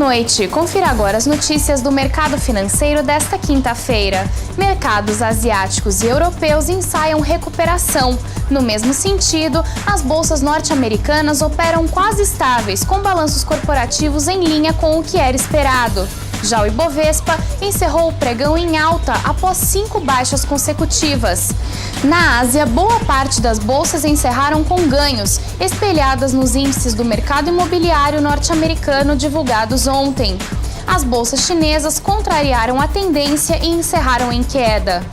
noite. Confira agora as notícias do mercado financeiro desta quinta-feira. Mercados asiáticos e europeus ensaiam recuperação. No mesmo sentido, as bolsas norte-americanas operam quase estáveis, com balanços corporativos em linha com o que era esperado. Já o Ibovespa encerrou o pregão em alta após 5 baixas consecutivas. Na Ásia, boa parte das bolsas encerraram com ganhos, espelhadas nos índices do mercado imobiliário norte-americano divulgados ontem. As bolsas chinesas contrariaram a tendência e encerraram em queda.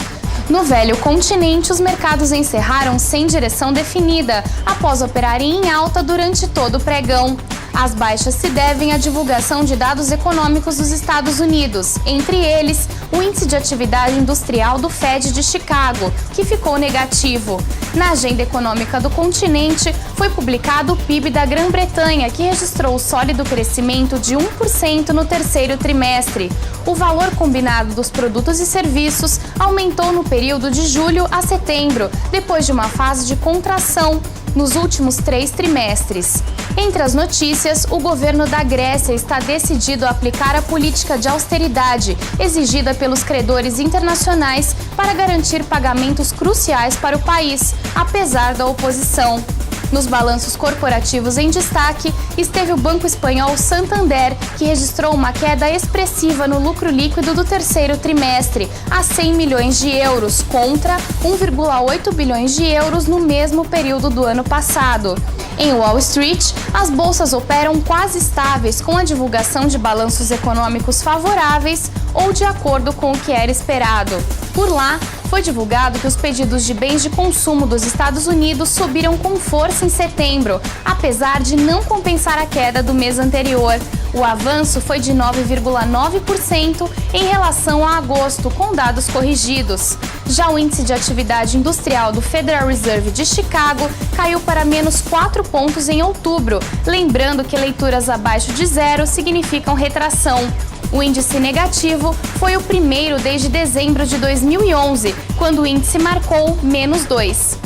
No velho continente, os mercados encerraram sem direção definida, após operarem em alta durante todo o pregão. As baixas se devem à divulgação de dados econômicos dos Estados Unidos, entre eles, o Índice de Atividade Industrial do Fed de Chicago, que ficou negativo. Na agenda econômica do continente, foi publicado o PIB da Grã-Bretanha, que registrou sólido crescimento de 1% no terceiro trimestre. O valor combinado dos produtos e serviços aumentou no período de julho a setembro, depois de uma fase de contração nos últimos 3 trimestres. Entre as notícias, o governo da Grécia está decidido a aplicar a política de austeridade exigida pelos credores internacionais para garantir pagamentos cruciais para o país, apesar da oposição. Nos balanços corporativos em destaque, esteve o banco espanhol Santander, que registrou uma queda expressiva no lucro líquido do terceiro trimestre, a 100 milhões de euros, contra 1,8 bilhões de euros no mesmo período do ano passado. Em Wall Street, as bolsas operam quase estáveis, com a divulgação de balanços econômicos favoráveis ou de acordo com o que era esperado. Por lá, foi divulgado que os pedidos de bens de consumo dos Estados Unidos subiram com força em setembro, apesar de não compensar a queda do mês anterior. O avanço foi de 9,9% em relação a agosto, com dados corrigidos. Já o Índice de Atividade Industrial do Federal Reserve de Chicago caiu para menos 4 pontos em outubro, lembrando que leituras abaixo de zero significam retração. O índice negativo foi o primeiro desde dezembro de 2011, quando o índice marcou menos 2.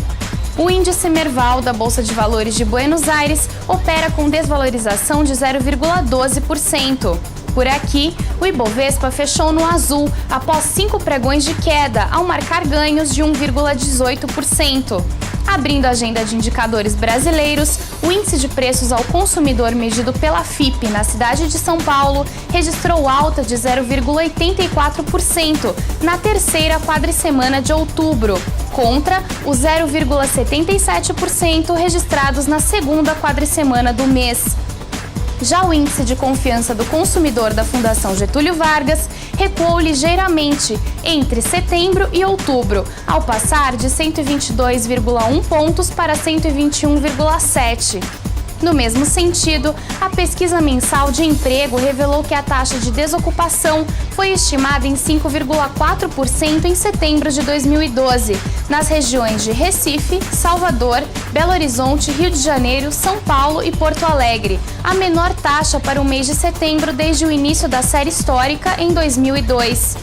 O índice Merval da Bolsa de Valores de Buenos Aires opera com desvalorização de 0,12%. Por aqui, o Ibovespa fechou no azul após 5 pregões de queda, ao marcar ganhos de 1,18%. Abrindo a agenda de indicadores brasileiros, o índice de preços ao consumidor medido pela FIPE na cidade de São Paulo registrou alta de 0,84% na terceira quadricemana de outubro, contra os 0,77% registrados na segunda quadricemana do mês. Já o índice de confiança do consumidor da Fundação Getúlio Vargas recuou ligeiramente entre setembro e outubro, ao passar de 122,1 pontos para 121,7. No mesmo sentido, a pesquisa mensal de emprego revelou que a taxa de desocupação foi estimada em 5,4% em setembro de 2012, nas regiões de Recife, Salvador, Belo Horizonte, Rio de Janeiro, São Paulo e Porto Alegre, a menor taxa para o mês de setembro desde o início da série histórica em 2002.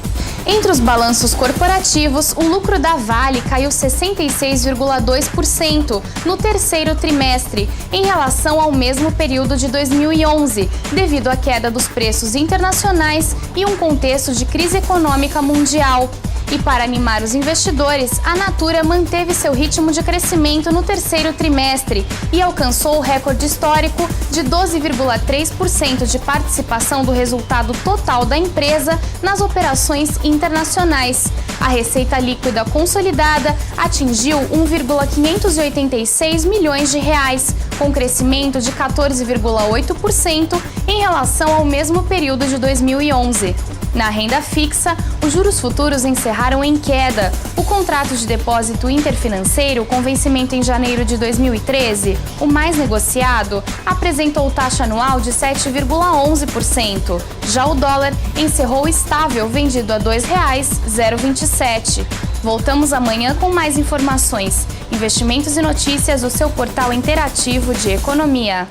Entre os balanços corporativos, o lucro da Vale caiu 66,2% no terceiro trimestre, em relação ao mesmo período de 2011, devido à queda dos preços internacionais e um contexto de crise econômica mundial. E para animar os investidores, a Natura manteve seu ritmo de crescimento no terceiro trimestre e alcançou o recorde histórico de 12,3% de participação do resultado total da empresa nas operações internacionais. A receita líquida consolidada atingiu 1,586 milhões de reais, com crescimento de 14,8% em relação ao mesmo período de 2011. Na renda fixa, os juros futuros encerraram em queda. O contrato de depósito interfinanceiro, com vencimento em janeiro de 2013, o mais negociado, apresentou taxa anual de 7,11%. Já o dólar encerrou estável, vendido a R$ 2,027. Voltamos amanhã com mais informações. Investimentos e notícias, o seu portal interativo de economia.